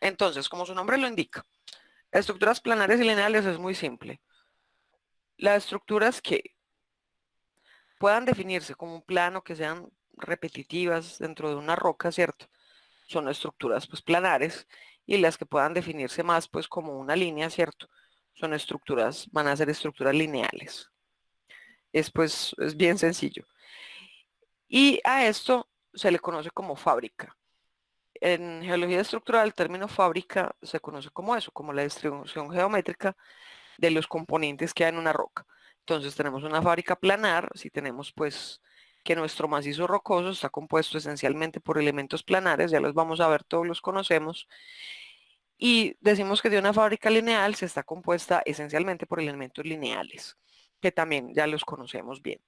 Entonces, como su nombre lo indica, estructuras planares y lineales es muy simple. Las estructuras que puedan definirse como un plano, que sean repetitivas dentro de una roca, ¿cierto? Son estructuras pues planares, y las que puedan definirse más pues como una línea, ¿cierto? Son estructuras, van a ser estructuras lineales. Es bien sencillo. Y a esto se le conoce como fábrica. En geología estructural, el término fábrica se conoce como eso, como la distribución geométrica de los componentes que hay en una roca. Entonces tenemos una fábrica planar, si tenemos pues que nuestro macizo rocoso está compuesto esencialmente por elementos planares, ya los vamos a ver, todos los conocemos, y decimos que de una fábrica lineal se está compuesta esencialmente por elementos lineales, que también ya los conocemos bien.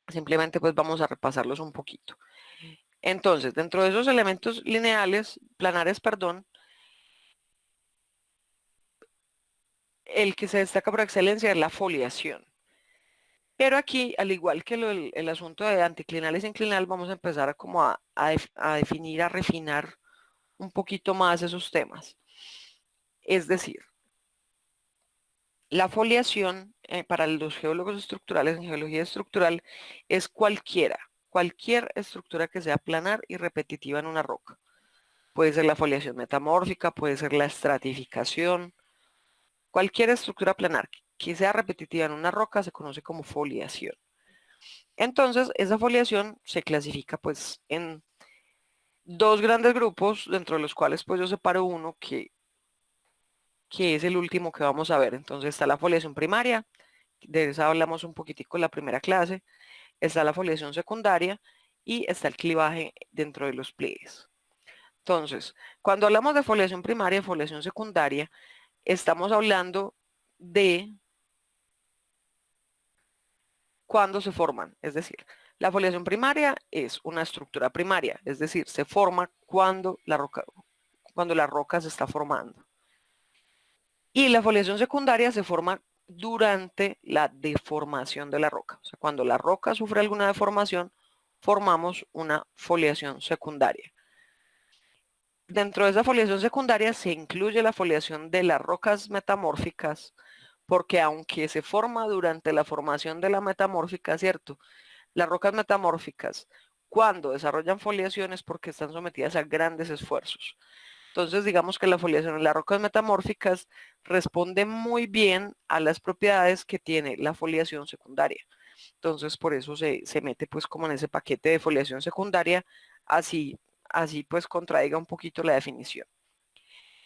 Simplemente pues vamos a repasarlos un poquito. Entonces, dentro de esos elementos lineales, planares, perdón, el que se destaca por excelencia es la foliación. Pero aquí, al igual que el asunto de anticlinal y inclinal, vamos a empezar a como a definir, a refinar un poquito más esos temas. Es decir, la foliación para los geólogos estructurales en geología estructural es cualquier estructura que sea planar y repetitiva en una roca. Puede ser la foliación metamórfica, puede ser la estratificación, cualquier estructura planar que sea repetitiva en una roca se conoce como foliación. Entonces, esa foliación se clasifica pues en dos grandes grupos, dentro de los cuales pues yo separo uno que es el último que vamos a ver. Entonces está la foliación primaria, de esa hablamos un poquitico en la primera clase, está la foliación secundaria y está el clivaje dentro de los pliegues. Entonces, cuando hablamos de foliación primaria y foliación secundaria, estamos hablando de cuándo se forman, es decir, la foliación primaria es una estructura primaria, es decir, se forma cuando la roca se está formando. Y la foliación secundaria se forma durante la deformación de la roca. O sea, cuando la roca sufre alguna deformación, formamos una foliación secundaria. Dentro de esa foliación secundaria se incluye la foliación de las rocas metamórficas, porque aunque se forma durante la formación de la metamórfica, ¿cierto? Las rocas metamórficas, cuando desarrollan foliaciones, porque están sometidas a grandes esfuerzos. Entonces, digamos que la foliación en las rocas metamórficas responde muy bien a las propiedades que tiene la foliación secundaria. Entonces, por eso se mete pues como en ese paquete de foliación secundaria, así, así pues contradiga un poquito la definición.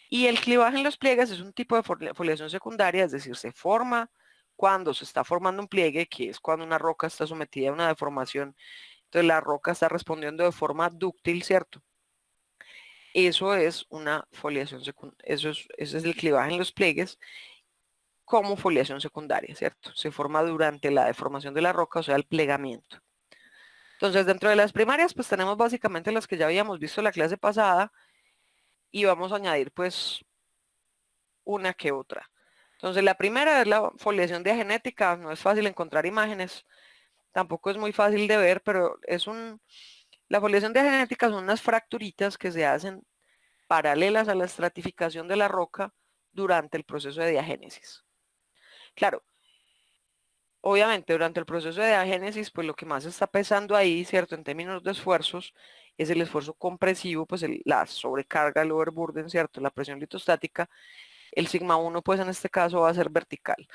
Y el clivaje en los pliegues es un tipo de foliación secundaria, es decir, se forma cuando se está formando un pliegue, que es cuando una roca está sometida a una deformación. Entonces la roca está respondiendo de forma dúctil, ¿cierto? Eso es una foliación secundaria, ese es el clivaje en los pliegues como foliación secundaria, ¿cierto? Se forma durante la deformación de la roca, o sea, el plegamiento. Entonces, dentro de las primarias, pues tenemos básicamente las que ya habíamos visto en la clase pasada y vamos a añadir pues una que otra. Entonces, la primera es la foliación diagenética, no es fácil encontrar imágenes, tampoco es muy fácil de ver, pero la foliación diagenética son unas fracturitas que se hacen paralelas a la estratificación de la roca durante el proceso de diagénesis. Claro, obviamente durante el proceso de diagénesis, pues lo que más está pesando ahí, ¿cierto? En términos de esfuerzos, es el esfuerzo compresivo, pues la sobrecarga, el overburden, ¿cierto? La presión litostática, el sigma 1, pues en este caso va a ser vertical.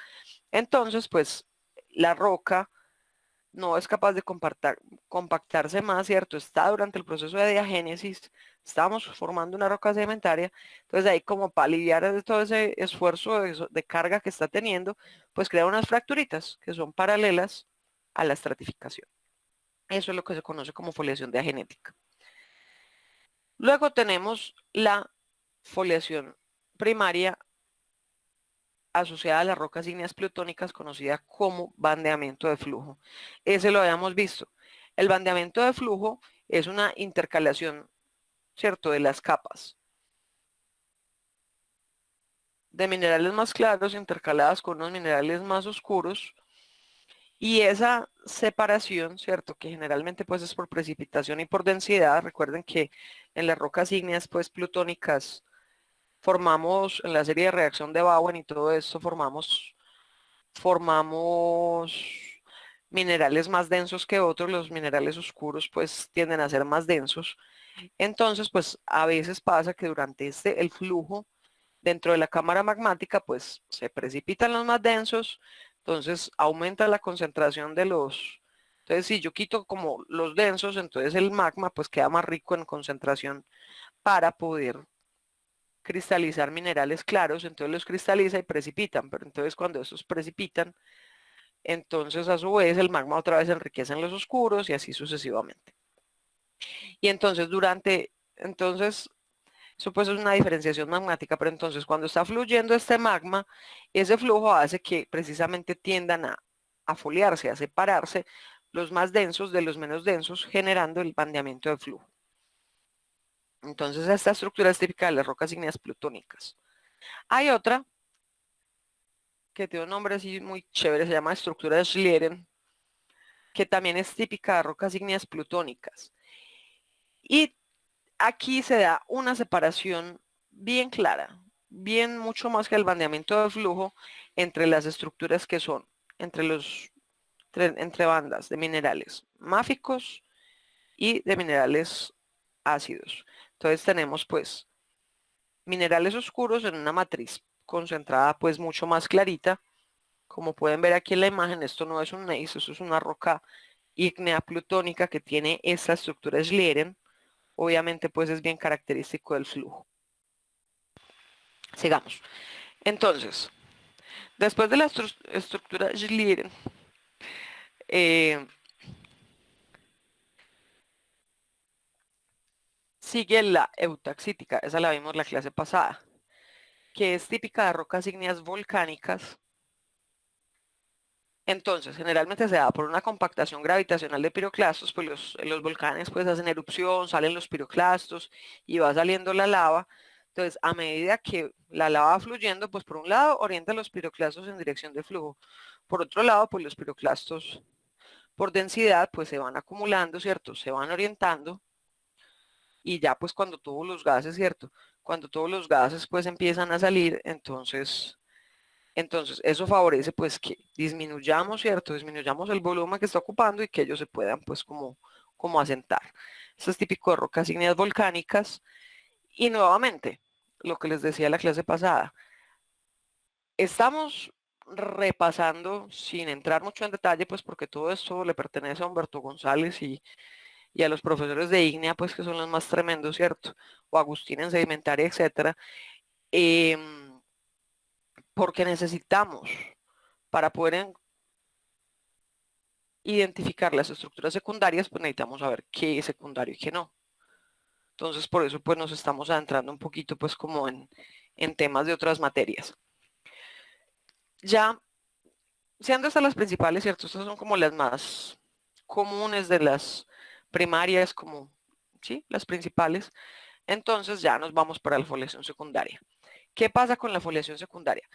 Entonces, pues la roca no es capaz de compactarse más, ¿cierto? Está durante el proceso de diagénesis, estamos formando una roca sedimentaria, entonces ahí como para aliviar todo ese esfuerzo de carga que está teniendo, pues crea unas fracturitas que son paralelas a la estratificación. Eso es lo que se conoce como foliación diagenética. Luego tenemos la foliación primaria asociada a las rocas ígneas plutónicas conocida como bandeamiento de flujo. Ese lo habíamos visto. El bandeamiento de flujo es una intercalación, ¿cierto?, de las capas de minerales más claros intercaladas con unos minerales más oscuros Y esa separación, ¿cierto? Que generalmente pues es por precipitación y por densidad. Recuerden que en las rocas ígneas pues plutónicas formamos en la serie de reacción de Bowen y todo esto formamos minerales más densos que otros. Los minerales oscuros pues tienden a ser más densos. Entonces pues a veces pasa que durante el flujo dentro de la cámara magmática pues se precipitan los más densos, entonces aumenta la concentración de los, entonces si yo quito como los densos, entonces el magma pues queda más rico en concentración para poder cristalizar minerales claros, entonces los cristaliza y precipitan, pero entonces cuando estos precipitan, entonces a su vez el magma otra vez enriquece en los oscuros y así sucesivamente. Y entonces entonces eso pues es una diferenciación magmática, pero entonces cuando está fluyendo este magma, ese flujo hace que precisamente tiendan a foliarse, a separarse los más densos de los menos densos, generando el bandeamiento de flujo. Entonces esta estructura es típica de las rocas ígneas plutónicas. Hay otra que tiene un nombre así muy chévere, se llama estructura de Schlieren, que también es típica de rocas ígneas plutónicas. Y aquí se da una separación bien clara, bien mucho más que el bandeamiento de flujo entre las estructuras que son entre bandas de minerales máficos y de minerales ácidos. Entonces tenemos pues minerales oscuros en una matriz concentrada pues mucho más clarita. Como pueden ver aquí en la imagen, esto no es un gneiss, esto es una roca ígnea plutónica que tiene esta estructura Schlieren. Obviamente pues es bien característico del flujo. Sigamos. Entonces, después de la estructura Schlieren, eh, sigue la eutaxítica, esa la vimos la clase pasada, que es típica de rocas ígneas volcánicas. Entonces, generalmente se da por una compactación gravitacional de piroclastos, pues los volcanes pues hacen erupción, salen los piroclastos y va saliendo la lava. Entonces, a medida que la lava va fluyendo, pues por un lado orienta los piroclastos en dirección de flujo. Por otro lado, pues los piroclastos por densidad pues se van acumulando, ¿cierto? Se van orientando y ya pues cuando todos los gases, ¿cierto? Cuando todos los gases pues empiezan a salir, entonces eso favorece pues que disminuyamos, ¿cierto? Disminuyamos el volumen que está ocupando y que ellos se puedan pues como asentar. Esto es típico de rocas ígneas volcánicas y nuevamente, lo que les decía la clase pasada, estamos repasando sin entrar mucho en detalle pues porque todo esto le pertenece a Humberto González y a los profesores de ígnea, pues que son los más tremendos, ¿cierto? O Agustín en sedimentaria, etcétera, porque necesitamos, para poder identificar las estructuras secundarias, pues necesitamos saber qué es secundario y qué no. Entonces, por eso, pues nos estamos adentrando un poquito, pues como en temas de otras materias. Ya, siendo estas las principales, ¿cierto? Estas son como las más comunes de las primarias, como, sí, las principales. Entonces ya nos vamos para la foliación secundaria. ¿Qué pasa con la foliación secundaria?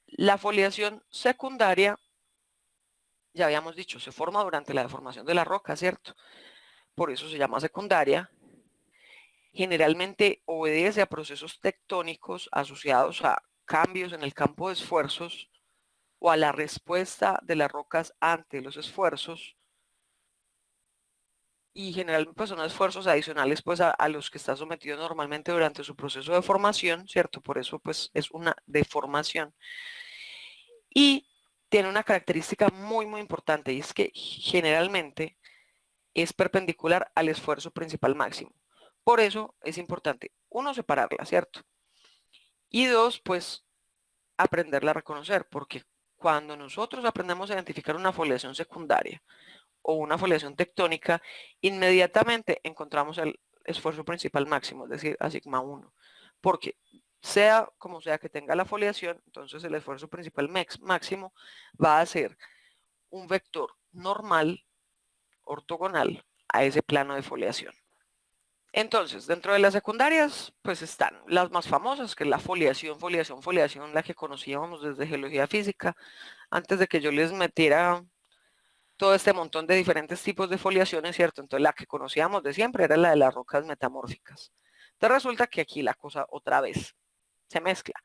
La foliación secundaria, ya habíamos dicho, se forma durante la deformación de la roca, ¿cierto? Por eso se llama secundaria. Generalmente obedece a procesos tectónicos asociados a cambios en el campo de esfuerzos o a la respuesta de las rocas ante los esfuerzos y generalmente pues son esfuerzos adicionales pues a los que está sometido normalmente durante su proceso de formación, ¿cierto? Por eso pues es una deformación. Y tiene una característica muy importante y es que generalmente es perpendicular al esfuerzo principal máximo. Por eso es importante, uno, separarla, ¿cierto? Y dos, pues aprenderla a reconocer, porque cuando nosotros aprendemos a identificar una foliación secundaria o una foliación tectónica, inmediatamente encontramos el esfuerzo principal máximo, es decir, a sigma 1, porque sea como sea que tenga la foliación, entonces el esfuerzo principal máximo va a ser un vector normal, ortogonal, a ese plano de foliación. Entonces, dentro de las secundarias, pues están las más famosas, que es la foliación, la que conocíamos desde geología física, antes de que yo les metiera todo este montón de diferentes tipos de foliaciones, ¿cierto? Entonces la que conocíamos de siempre era la de las rocas metamórficas. Entonces resulta que aquí la cosa otra vez se mezcla,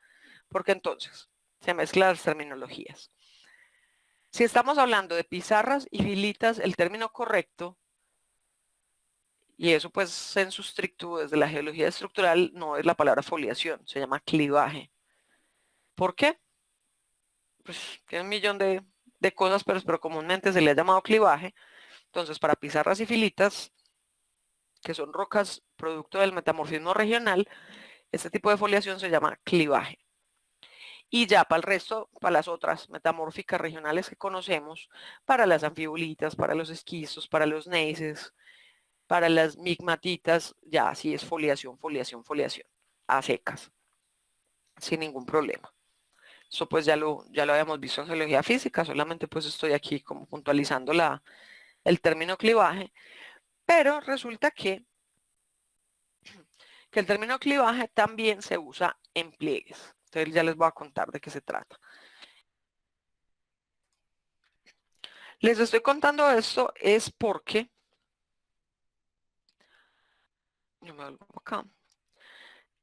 porque entonces se mezclan las terminologías. Si estamos hablando de pizarras y filitas, el término correcto, y eso pues en su estricto desde la geología estructural, no es la palabra foliación, se llama clivaje. ¿Por qué? Pues tiene un millón de cosas, pero comúnmente se le ha llamado clivaje. Entonces, para pizarras y filitas, que son rocas producto del metamorfismo regional, este tipo de foliación se llama clivaje. Y ya para el resto, para las otras metamórficas regionales que conocemos, para las anfibolitas, para los esquistos, para los neises, para las migmatitas, ya así es foliación, foliación, foliación, a secas, sin ningún problema. Eso pues ya lo habíamos visto en geología física, solamente pues estoy aquí como puntualizando el término clivaje, pero resulta que el término clivaje también se usa en pliegues. Entonces ya les voy a contar de qué se trata. Les estoy contando esto es porque, yo me vuelvo acá,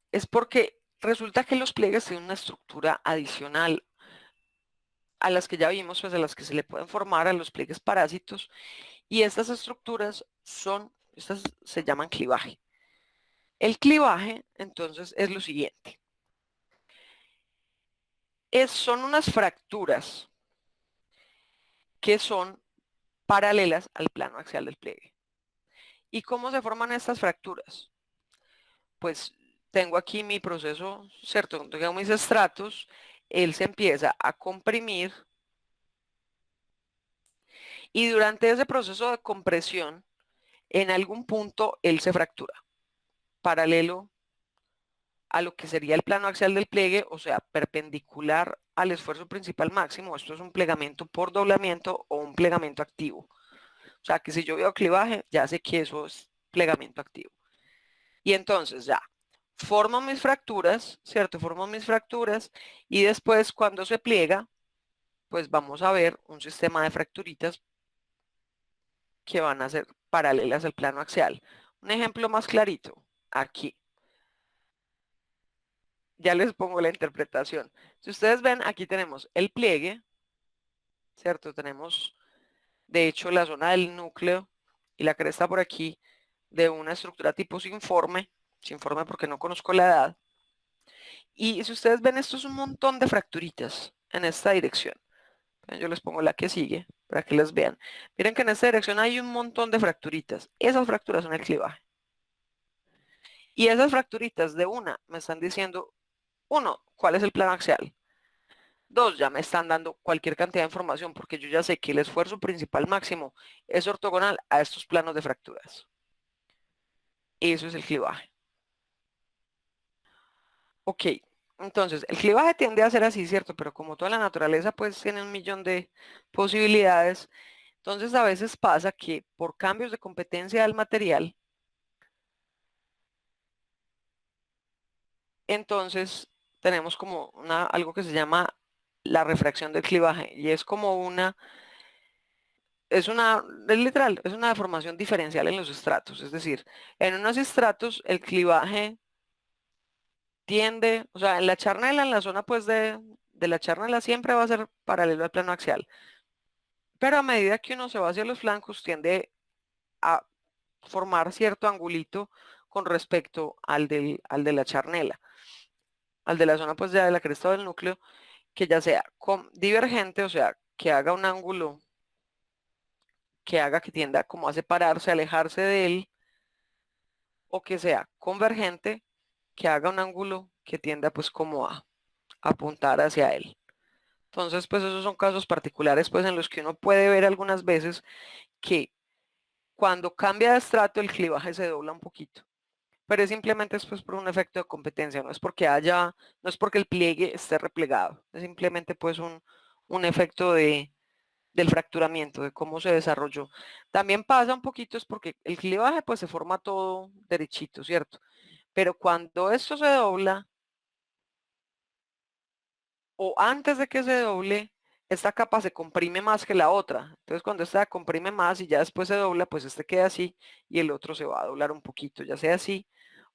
es porque resulta que los pliegues tienen una estructura adicional a las que ya vimos, pues a las que se le pueden formar a los pliegues parásitos, y estas estructuras estas se llaman clivaje. El clivaje, entonces, es lo siguiente. Son unas fracturas que son paralelas al plano axial del pliegue. ¿Y cómo se forman estas fracturas? Pues tengo aquí mi proceso, ¿cierto? Tengo mis estratos, él se empieza a comprimir y durante ese proceso de compresión, en algún punto él se fractura, paralelo a lo que sería el plano axial del pliegue, o sea, perpendicular al esfuerzo principal máximo. Esto es un plegamiento por doblamiento o un plegamiento activo. O sea, que si yo veo clivaje, ya sé que eso es plegamiento activo. Y entonces ya, formo mis fracturas, ¿cierto? Formo mis fracturas y después cuando se pliega, pues vamos a ver un sistema de fracturitas que van a ser paralelas al plano axial. Un ejemplo más clarito, aquí. Ya les pongo la interpretación. Si ustedes ven, aquí tenemos el pliegue, ¿cierto? Tenemos, de hecho, la zona del núcleo y la cresta por aquí de una estructura tipo sinforme porque no conozco la edad. Y si ustedes ven, esto es un montón de fracturitas en esta dirección. Yo les pongo la que sigue para que las vean. Miren que en esta dirección hay un montón de fracturitas. Esas fracturas son el clivaje. Y esas fracturitas de una me están diciendo, uno, cuál es el plano axial. Dos, ya me están dando cualquier cantidad de información porque yo ya sé que el esfuerzo principal máximo es ortogonal a estos planos de fracturas. Eso es el clivaje. Ok, entonces el clivaje tiende a ser así, ¿cierto? Pero como toda la naturaleza pues tiene un millón de posibilidades, entonces a veces pasa que por cambios de competencia del material, entonces tenemos como algo que se llama la refracción del clivaje y es como es literal, es una deformación diferencial en los estratos, es decir, en unos estratos el clivaje tiende, o sea, en la charnela, en la zona pues de la charnela siempre va a ser paralelo al plano axial, pero a medida que uno se va hacia los flancos tiende a formar cierto angulito con respecto al de la charnela, al de la zona pues ya de la cresta del núcleo, que ya sea divergente, o sea, que haga un ángulo que haga que tienda como a separarse, alejarse de él, o que sea convergente, que haga un ángulo que tienda pues como a apuntar hacia él. Entonces, pues esos son casos particulares pues en los que uno puede ver algunas veces que cuando cambia de estrato el clivaje se dobla un poquito. Pero es simplemente después por un efecto de competencia, no es porque el pliegue esté replegado, es simplemente pues un efecto del fracturamiento, de cómo se desarrolló. También pasa un poquito es porque el clivaje pues se forma todo derechito, ¿cierto? Pero cuando esto se dobla, o antes de que se doble, esta capa se comprime más que la otra. Entonces cuando esta se comprime más y ya después se dobla, pues este queda así y el otro se va a doblar un poquito, ya sea así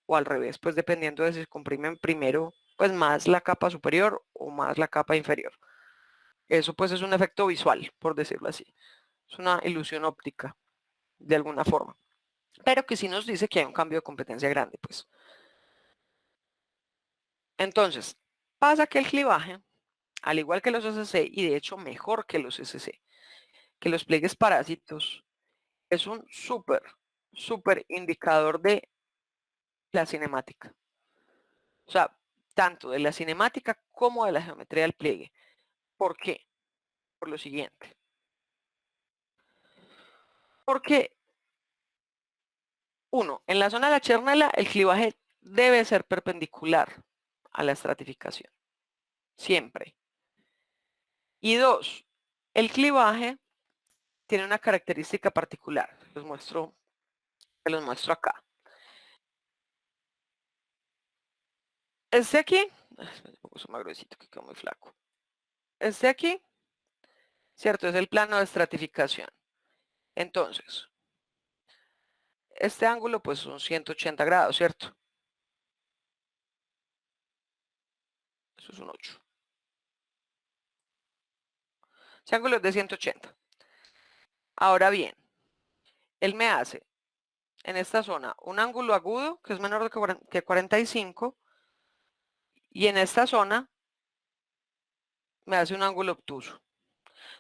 o al revés, pues dependiendo de si se comprimen primero, pues más la capa superior o más la capa inferior. Eso pues es un efecto visual, por decirlo así. Es una ilusión óptica, de alguna forma. Pero que sí nos dice que hay un cambio de competencia grande, pues. Entonces, pasa que el clivaje, al igual que los SC, y de hecho mejor que los SC, que los pliegues parásitos, es un súper indicador de la cinemática. O sea, tanto de la cinemática como de la geometría del pliegue. ¿Por qué? Por lo siguiente. Porque, uno, en la zona de la chernela el clivaje debe ser perpendicular a la estratificación. Siempre. Y dos, el clivaje tiene una característica particular. Se los muestro acá. Este aquí, me puso más gruesito que quedó muy flaco. Este aquí, cierto, es el plano de estratificación. Entonces, este ángulo pues son 180 grados, ¿cierto? Eso es un 8. Ese ángulo es de 180. Ahora bien, él me hace en esta zona un ángulo agudo que es menor que 45 y en esta zona me hace un ángulo obtuso.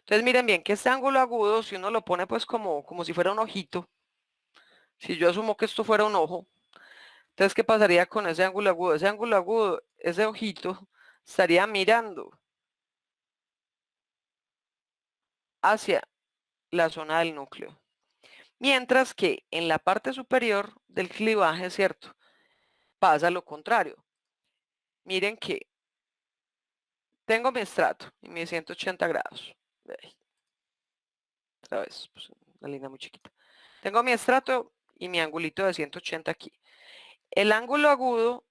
Entonces miren bien que este ángulo agudo, si uno lo pone pues como si fuera un ojito, si yo asumo que esto fuera un ojo, entonces ¿qué pasaría con ese ángulo agudo? Ese ángulo agudo, ese ojito, estaría mirando hacia la zona del núcleo. Mientras que en la parte superior del clivaje, ¿cierto? Pasa lo contrario. Miren que tengo mi estrato y mi 180 grados. Ay, otra vez, pues, una línea muy chiquita. Tengo mi estrato y mi angulito de 180 aquí. El ángulo agudo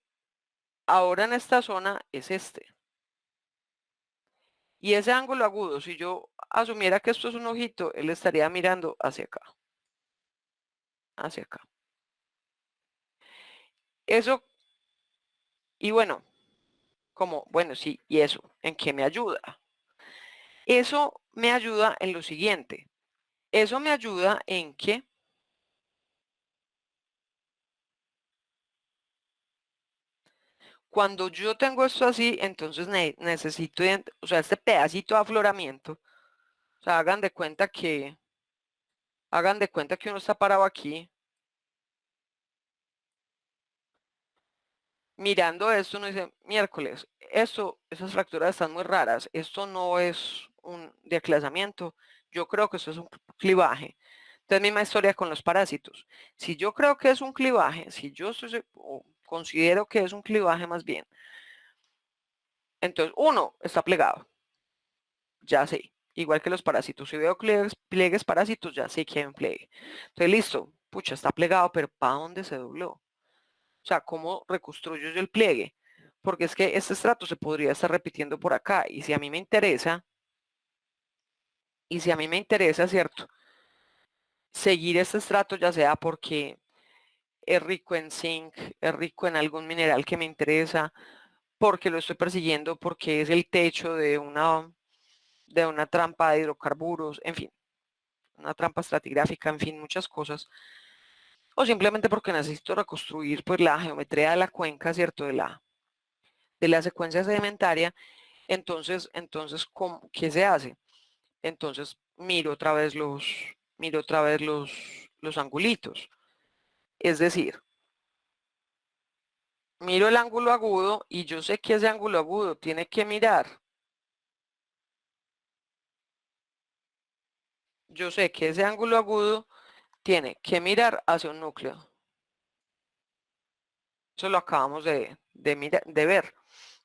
ahora en esta zona es este. Y ese ángulo agudo, si yo asumiera que esto es un ojito, él estaría mirando hacia acá, hacia acá. Eso, y bueno, bueno, sí, y eso, ¿en qué me ayuda? Eso me ayuda en lo siguiente. Eso me ayuda en que cuando yo tengo esto así, entonces necesito, o sea, este pedacito de afloramiento, o sea, hagan de cuenta que uno está parado aquí, mirando esto, uno dice, miércoles, esas fracturas están muy raras, esto no es un declasamiento, yo creo que esto es un clivaje. Entonces, misma historia con los parásitos. Si yo creo que es un clivaje, si yo o considero que es un clivaje más bien, entonces uno está plegado, ya sé, igual que los parásitos. Si veo pliegues parásitos, ya sé que hay un pliegue. Entonces, listo, pucha, está plegado, pero ¿para dónde se dobló? O sea, ¿cómo reconstruyo yo el pliegue? Porque es que este estrato se podría estar repitiendo por acá. Y si a mí me interesa, ¿cierto? Seguir este estrato, ya sea porque es rico en zinc, es rico en algún mineral que me interesa, porque lo estoy persiguiendo, porque es el techo de una trampa de hidrocarburos, en fin, una trampa estratigráfica, en fin, muchas cosas. O simplemente porque necesito reconstruir pues la geometría de la cuenca, ¿cierto? De la secuencia sedimentaria. Entonces, ¿qué se hace? Entonces, miro otra vez los angulitos. Es decir, miro el ángulo agudo y yo sé que ese ángulo agudo tiene que mirar. Yo sé que ese ángulo agudo tiene que mirar hacia un núcleo. Eso lo acabamos de ver.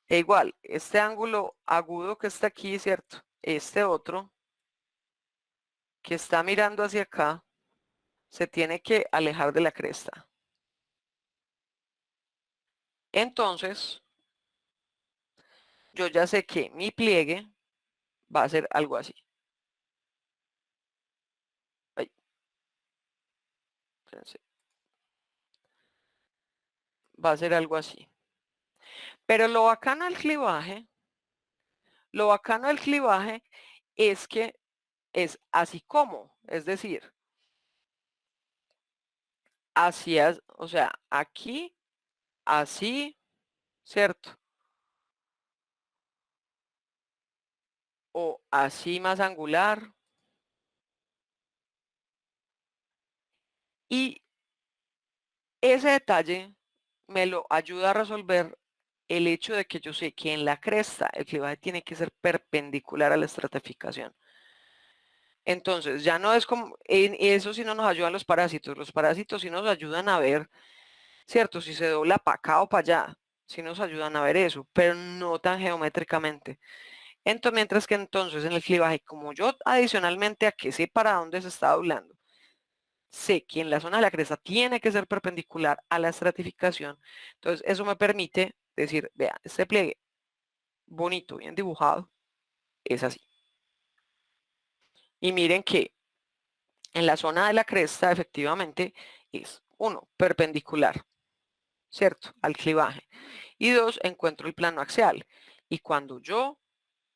E igual, este ángulo agudo que está aquí, ¿cierto? Este otro que está mirando hacia acá, se tiene que alejar de la cresta. Entonces, yo ya sé que mi pliegue va a ser algo así. Ay, espérense. Va a ser algo así. Pero lo bacano del clivaje es que es así como, es decir, así, o sea, aquí, así, ¿cierto? O así más angular. Y ese detalle me lo ayuda a resolver el hecho de que yo sé que en la cresta el clivaje tiene que ser perpendicular a la estratificación. Entonces, ya no es como, en eso sí no nos ayudan los parásitos sí nos ayudan a ver, ¿cierto? Si se dobla para acá o para allá, sí nos ayudan a ver eso, pero no tan geométricamente. Entonces, mientras que entonces en el clivaje, como yo adicionalmente a que sé para dónde se está doblando, sé que en la zona de la cresta tiene que ser perpendicular a la estratificación, entonces eso me permite decir, vea, este pliegue bonito, bien dibujado, es así. Y miren que en la zona de la cresta efectivamente es, uno, perpendicular, ¿cierto? Al clivaje. Y dos, encuentro el plano axial. Y cuando yo,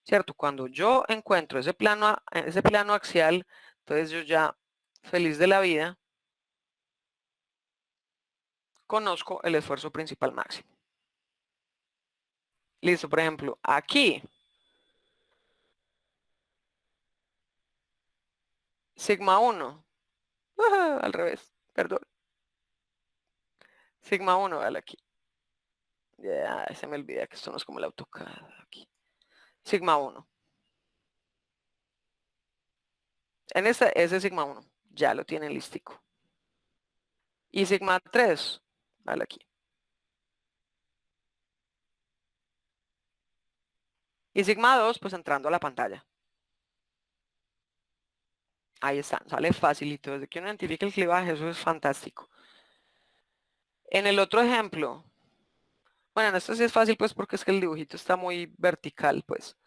¿cierto? Cuando yo encuentro ese plano axial, entonces yo ya, feliz de la vida, conozco el esfuerzo principal máximo. Listo, por ejemplo, aquí, sigma 1, al revés, perdón, sigma 1, vale aquí. Ya, se me olvida que esto no es como el AutoCAD aquí. Sigma 1. Ese sigma 1, ya lo tienen listico. Y sigma 3, vale aquí. Y sigma 2, pues entrando a la pantalla. Ahí está, sale facilito. Desde que uno identifique el clivaje, eso es fantástico. En el otro ejemplo, bueno, en esto sí es fácil, pues, porque es que el dibujito está muy vertical, pues.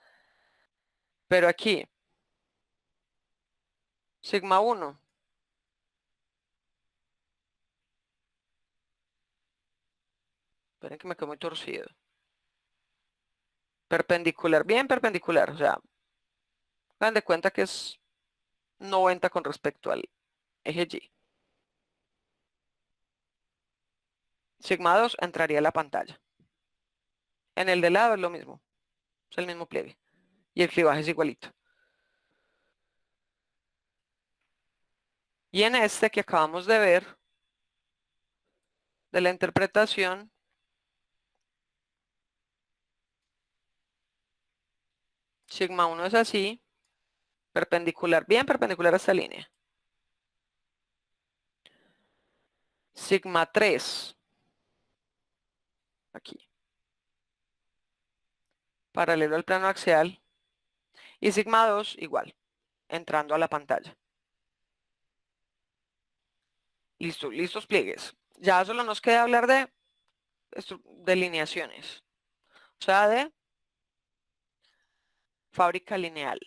Pero aquí, sigma 1. Esperen que me quedo muy torcido. Perpendicular, bien perpendicular. O sea, hagan de cuenta que es 90 con respecto al eje Y. Sigma 2 entraría a la pantalla. En el de lado es lo mismo. Es el mismo pliegue. Y el clivaje es igualito. Y en este que acabamos de ver, de la interpretación, sigma 1 es así, perpendicular, bien perpendicular a esta línea. Sigma 3, aquí, paralelo al plano axial. Y sigma 2 igual, entrando a la pantalla. Listo, listos pliegues. Ya solo nos queda hablar de delineaciones, o sea, de fábrica lineal.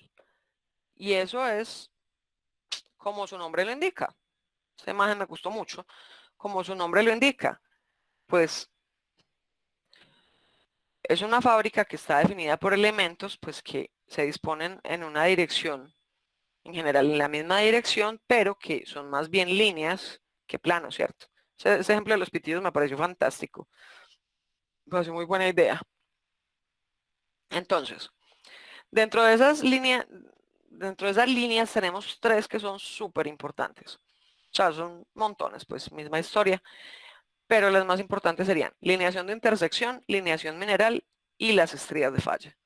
Y eso es como su nombre lo indica. Esta imagen me gustó mucho. Como su nombre lo indica, pues es una fábrica que está definida por elementos pues que se disponen en una dirección, en general en la misma dirección, pero que son más bien líneas que planos, ¿cierto? Ese ejemplo de los pitidos me pareció fantástico. Me pareció muy buena idea. Entonces, dentro de esas líneas, dentro de esas líneas tenemos tres que son súper importantes. O sea, son montones, pues misma historia, pero las más importantes serían lineación de intersección, lineación mineral y las estrías de falla.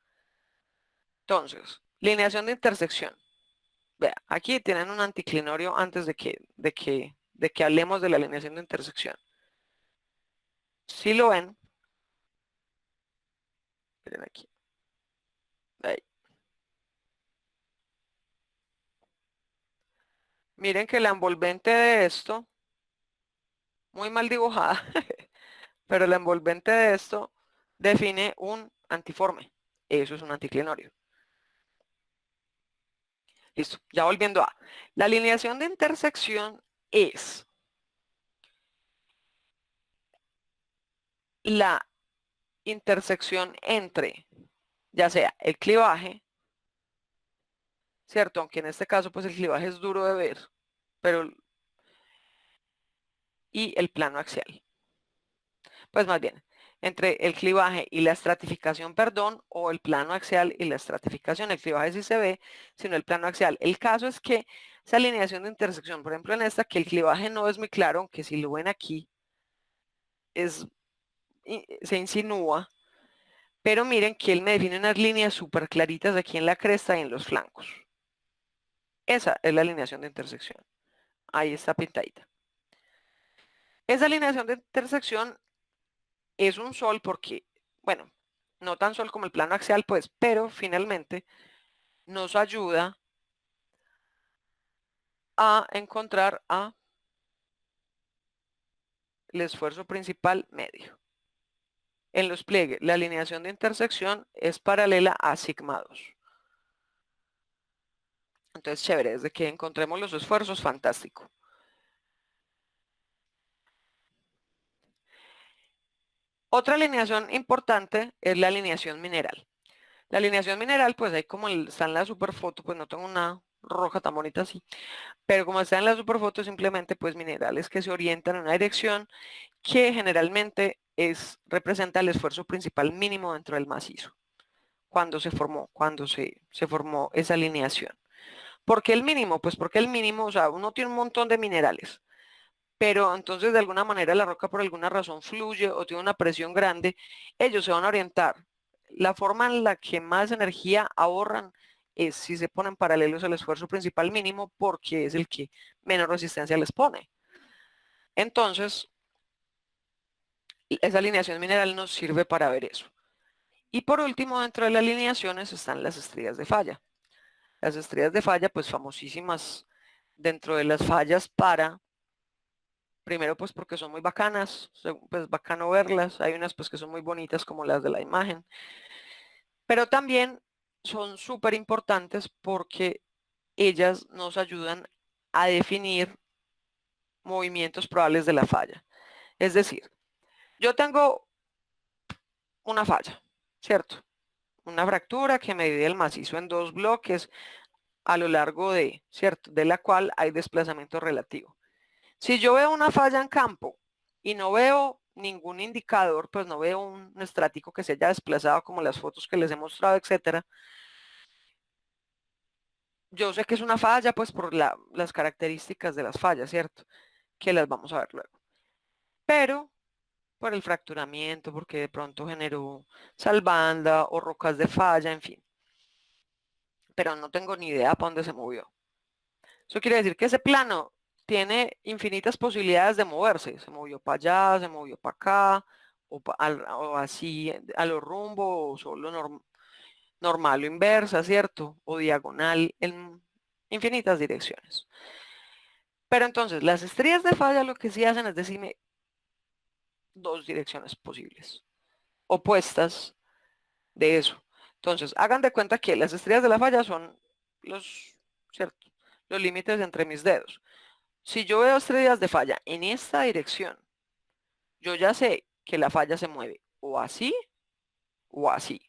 Entonces, lineación de intersección. Vea, aquí tienen un anticlinorio antes de que hablemos de la lineación de intersección. Si lo ven, miren aquí. Ahí. Miren que la envolvente de esto, muy mal dibujada, pero la envolvente de esto define un antiforme. Eso es un anticlinorio. Listo, ya volviendo a. La alineación de intersección es la intersección entre, ya sea el clivaje, ¿cierto? Aunque en este caso, pues el clivaje es duro de ver, pero, y el plano axial. Pues más bien, entre el clivaje y la estratificación, perdón, o el plano axial y la estratificación. El clivaje sí se ve, sino el plano axial. El caso es que esa alineación de intersección, por ejemplo en esta, que el clivaje no es muy claro, aunque si lo ven aquí, se insinúa, pero miren que él me define unas líneas súper claritas aquí en la cresta y en los flancos. Esa es la alineación de intersección. Ahí está pintadita. Esa alineación de intersección es un sol porque, bueno, no tan sol como el plano axial, pues, pero finalmente nos ayuda a encontrar el esfuerzo principal medio. En los pliegues, la alineación de intersección es paralela a sigma 2. Entonces, chévere, desde que encontremos los esfuerzos, fantástico. Otra alineación importante es la alineación mineral. La alineación mineral, pues ahí como está en la superfoto, pues no tengo una roja tan bonita así, pero como está en la superfoto, simplemente pues minerales que se orientan en una dirección que generalmente representa el esfuerzo principal mínimo dentro del macizo, cuando se formó esa alineación. ¿Por qué el mínimo? Pues porque el mínimo, o sea, uno tiene un montón de minerales, pero entonces de alguna manera la roca por alguna razón fluye o tiene una presión grande, ellos se van a orientar. La forma en la que más energía ahorran es si se ponen paralelos al esfuerzo principal mínimo porque es el que menos resistencia les pone. Entonces, esa alineación mineral nos sirve para ver eso. Y por último, dentro de las alineaciones están las estrías de falla. Las estrías de falla, pues famosísimas dentro de las fallas primero pues porque son muy bacanas, pues bacano verlas, hay unas pues que son muy bonitas como las de la imagen, pero también son súper importantes porque ellas nos ayudan a definir movimientos probables de la falla. Es decir, yo tengo una falla, ¿cierto? Una fractura que me divide el macizo en dos bloques a lo largo de, ¿cierto? De la cual hay desplazamiento relativo. Si yo veo una falla en campo y no veo ningún indicador, pues no veo un estático que se haya desplazado como las fotos que les he mostrado, etcétera, yo sé que es una falla pues por las características de las fallas, ¿cierto? Que las vamos a ver luego. Pero por el fracturamiento, porque de pronto generó salbanda o rocas de falla, en fin. Pero no tengo ni idea para dónde se movió. Eso quiere decir que ese plano tiene infinitas posibilidades de moverse. Se movió para allá, se movió para acá, o así a lo rumbo, o solo normal o inversa, ¿cierto? O diagonal en infinitas direcciones. Pero entonces, las estrellas de falla lo que sí hacen es decirme dos direcciones posibles, opuestas de eso. Entonces, hagan de cuenta que las estrellas de la falla son ¿cierto? Los límites entre mis dedos. Si yo veo estrellas de falla en esta dirección, yo ya sé que la falla se mueve o así o así.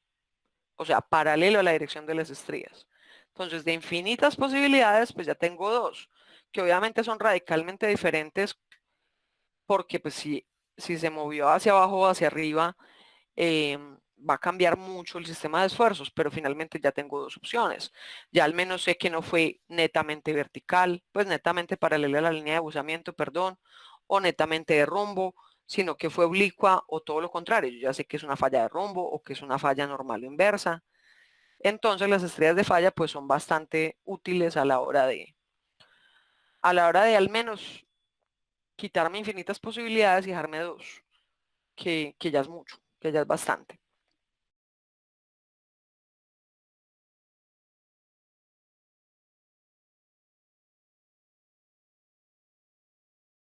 O sea, paralelo a la dirección de las estrellas. Entonces, de infinitas posibilidades, pues ya tengo dos, que obviamente son radicalmente diferentes porque pues si se movió hacia abajo o hacia arriba, va a cambiar mucho el sistema de esfuerzos, pero finalmente ya tengo dos opciones. Ya al menos sé que no fue netamente vertical, pues netamente paralela a la línea de buzamiento, perdón, o netamente de rumbo, sino que fue oblicua o todo lo contrario. Yo ya sé que es una falla de rumbo o que es una falla normal o inversa. Entonces las estrellas de falla pues son bastante útiles a la hora de al menos quitarme infinitas posibilidades y dejarme dos, que ya es mucho, que ya es bastante.